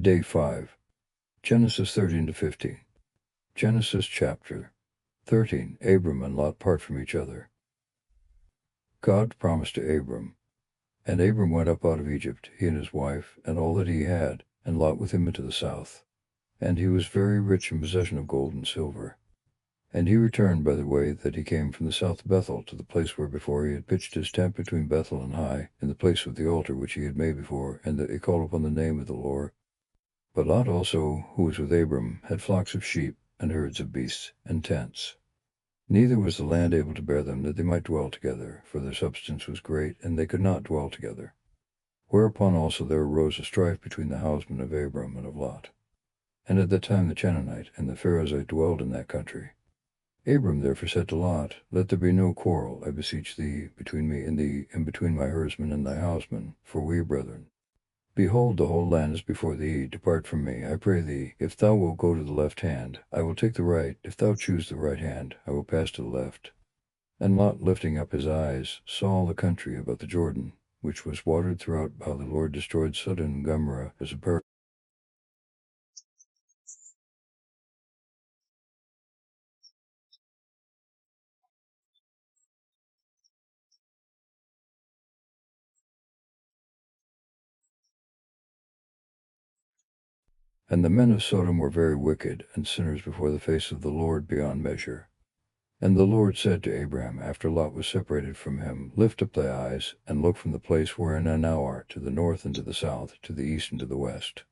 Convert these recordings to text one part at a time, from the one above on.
Day 5. Genesis 13 to 15. Genesis chapter 13. Abram and Lot part from each other. God promised to Abram. And Abram went up out of Egypt, he and his wife, and all that he had, and Lot with him into the south. And he was very rich in possession of gold and silver. And he returned by the way that he came from the south of Bethel to the place where before he had pitched his tent between Bethel and Hai, in the place of the altar which he had made before, and that he called upon the name of the Lord. But Lot also, who was with Abram, had flocks of sheep, and herds of beasts, and tents. Neither was the land able to bear them, that they might dwell together, for their substance was great, and they could not dwell together. Whereupon also there arose a strife between the housemen of Abram and of Lot. And at that time the Canaanite and the Perizzite dwelled in that country. Abram therefore said to Lot, Let there be no quarrel, I beseech thee, between me and thee, and between my herdsmen and thy housemen, for we are brethren. Behold, the whole land is before thee. Depart from me, I pray thee. If thou wilt go to the left hand, I will take the right. If thou choose the right hand, I will pass to the left. And Lot, lifting up his eyes, saw all the country about the Jordan, which was watered throughout, how the Lord destroyed Sodom and Gomorrah as a parable. And the men of Sodom were very wicked, and sinners before the face of the Lord beyond measure. And the Lord said to Abram, after Lot was separated from him, Lift up thy eyes, and look from the place wherein thou art, to the north and to the south, to the east and to the west.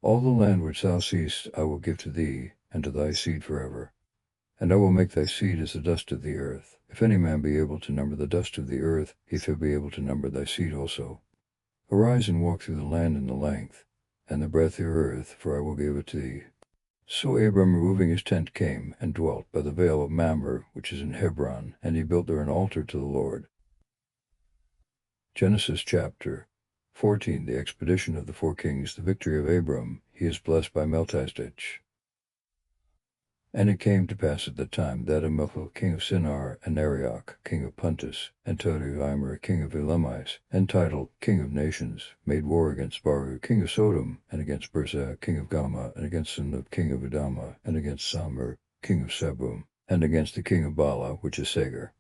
All the land which thou seest I will give to thee, and to thy seed forever. And I will make thy seed as the dust of the earth. If any man be able to number the dust of the earth, he shall be able to number thy seed also. Arise and walk through the land in the length, and the breadth of the earth, for I will give it to thee. So Abram, removing his tent, came and dwelt by the vale of Mamre, which is in Hebron, and he built there an altar to the Lord. Genesis chapter 14. The expedition of the 4 kings, the victory of Abram. He is blessed by Melchizedek. And it came to pass at that time that Abimelech king of Shinar, and Arioch king of Pontus, and Douay-Rheims king of Elamites, and Tidal king of nations, made war against Baru king of Sodom, and against Berzah king of Gama, and against Sinab king of Adama, and against Samir king of Sebum, and against the king of Bala, which is Sagar.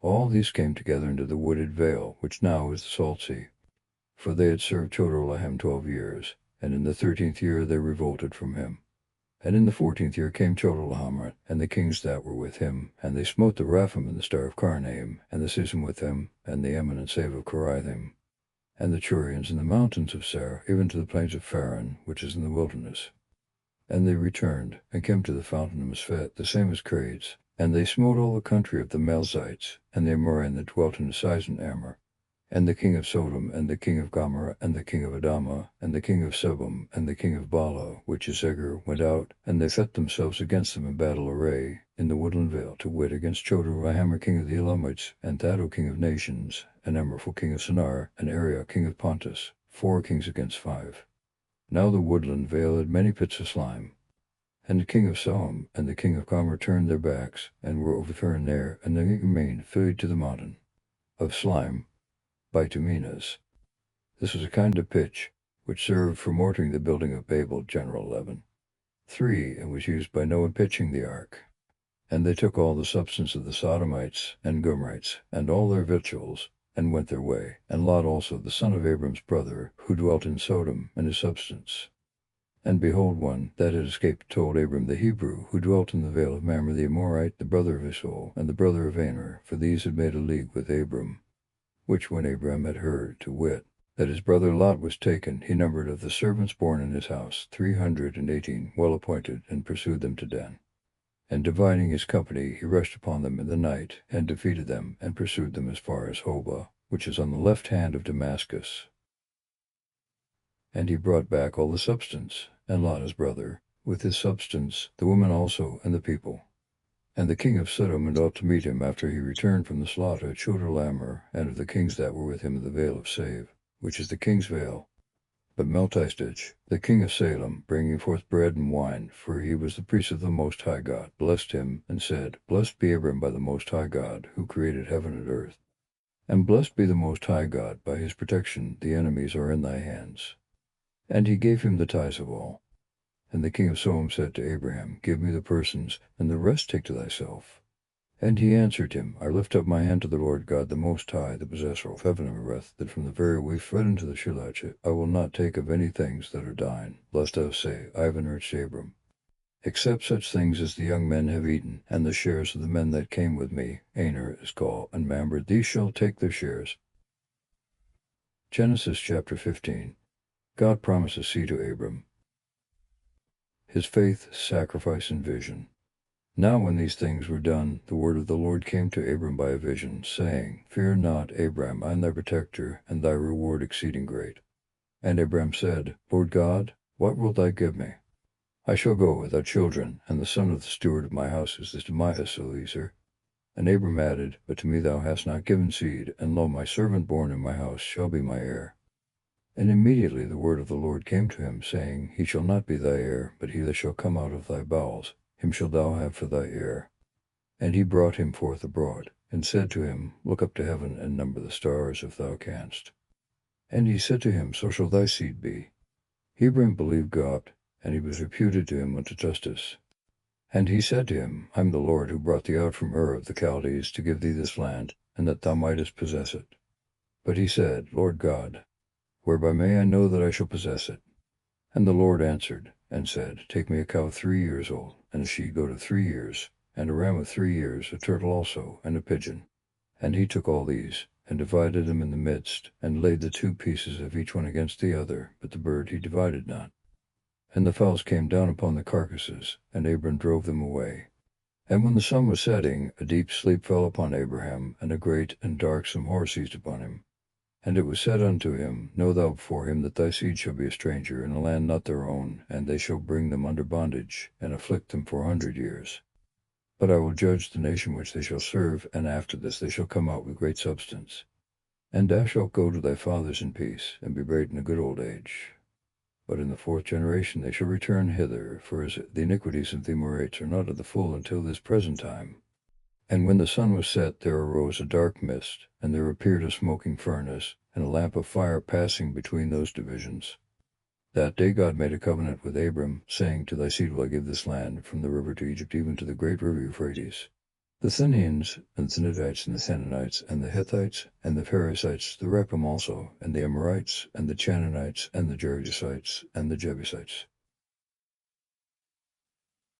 All these came together into the wooded vale, which now is the Salt Sea. For they had served Chedorlaomer 12 years, and in the 13th year they revolted from him. And in the 14th year came Chedorlaomer, and the kings that were with him, and they smote the Raphim and the star of Karnaim, and the Sism with him, and the Ammon and Save of Karaithim, and the Churians in the mountains of Seir, even to the plains of Pharan, which is in the wilderness. And they returned, and came to the fountain of Misphet, the same as Crades, and they smote all the country of the Melzites, and the Amorim that dwelt in the Sizon Amor, and the king of Sodom, and the king of Gomorrah, and the king of Adama, and the king of Sebum, and the king of Bala, which is Sagar, went out, and they set themselves against them in battle array, in the woodland vale, to wit, against Chedorlaomer king of the Elamites, and Tidal king of nations, and Amraphel king of Shinar, and Arioch king of Pontus, 4 kings against 5. Now the woodland vale had many pits of slime. And the king of Sodom and the king of Gomorrah turned their backs, and were overthrown there, and they remained filled to the mountain of slime, bituminous. This was a kind of pitch, which served for mortaring the building of Babel, General 11. 3. And was used by Noah pitching the ark. And they took all the substance of the Sodomites and Gomorites, and all their victuals, and went their way, and Lot also, the son of Abram's brother, who dwelt in Sodom, and his substance. And behold, one that had escaped told Abram the Hebrew, who dwelt in the vale of Mamre the Amorite, the brother of Eshol, and the brother of Aner, for these had made a league with Abram. Which when Abram had heard, to wit, that his brother Lot was taken, he numbered of the servants born in his house 318 well appointed, and pursued them to Dan. And dividing his company, he rushed upon them in the night, and defeated them, and pursued them as far as Hobah, which is on the left hand of Damascus. And he brought back all the substance, and Lot his brother, with his substance, the women also, and the people. And the king of Sodom went out to meet him after he returned from the slaughter at Chedorlaomer, and of the kings that were with him in the vale of Save, which is the king's vale. But Melchizedek, the king of Salem, bringing forth bread and wine, for he was the priest of the Most High God, blessed him, and said, Blessed be Abram by the Most High God, who created heaven and earth. And blessed be the Most High God, by his protection the enemies are in thy hands. And he gave him the tithes of all. And the king of Sodom said to Abraham, Give me the persons, and the rest take to thyself. And he answered him, I lift up my hand to the Lord God the Most High, the possessor of heaven and earth, that from the very waif right unto the Shilatch I will not take of any things that are thine, lest thou say, I have enriched Abram. Except such things as the young men have eaten, and the shares of the men that came with me, Aner, Escol, and Mamre, these shall take their shares. Genesis chapter 15. God promises seed to Abram. His faith, sacrifice, and vision. Now when these things were done, the word of the Lord came to Abram by a vision, saying, Fear not, Abram, I am thy protector, and thy reward exceeding great. And Abram said, Lord God, what wilt thou give me? I shall go without children, and the son of the steward of my house is this Demise Eliezer. And Abram added, But to me thou hast not given seed, and lo, my servant born in my house shall be my heir. And immediately the word of the Lord came to him, saying, He shall not be thy heir, but he that shall come out of thy bowels, him shalt thou have for thy heir. And he brought him forth abroad, and said to him, Look up to heaven, and number the stars, if thou canst. And he said to him, So shall thy seed be. Abram believed God, and he was reputed to him unto justice. And he said to him, I am the Lord who brought thee out from Ur of the Chaldees to give thee this land, and that thou mightest possess it. But he said, Lord God, whereby may I know that I shall possess it? And the Lord answered, and said, Take me a cow 3 years old, and a she-goat of 3 years, and a ram of 3 years, a turtle also, and a pigeon. And he took all these, and divided them in the midst, and laid the 2 pieces of each one against the other, but the bird he divided not. And the fowls came down upon the carcasses, and Abram drove them away. And when the sun was setting, a deep sleep fell upon Abraham, and a great and darksome horror seized upon him. And it was said unto him, Know thou before him that thy seed shall be a stranger in a land not their own, and they shall bring them under bondage, and afflict them 400 years. But I will judge the nation which they shall serve, and after this they shall come out with great substance. And thou shalt go to thy fathers in peace, and be buried in a good old age. But in the 4th generation they shall return hither, for as the iniquities of the Amorites are not of the full until this present time. And when the sun was set, there arose a dark mist, and there appeared a smoking furnace, and a lamp of fire passing between those divisions. That day God made a covenant with Abram, saying, To thy seed will I give this land, from the river to Egypt, even to the great river Euphrates. The Thinians, and the Zinites, and the Canaanites, and the Hittites, and the Perizzites, the Rephaim also, and the Amorites, and the Canaanites, and the Jerusites, and the Jebusites,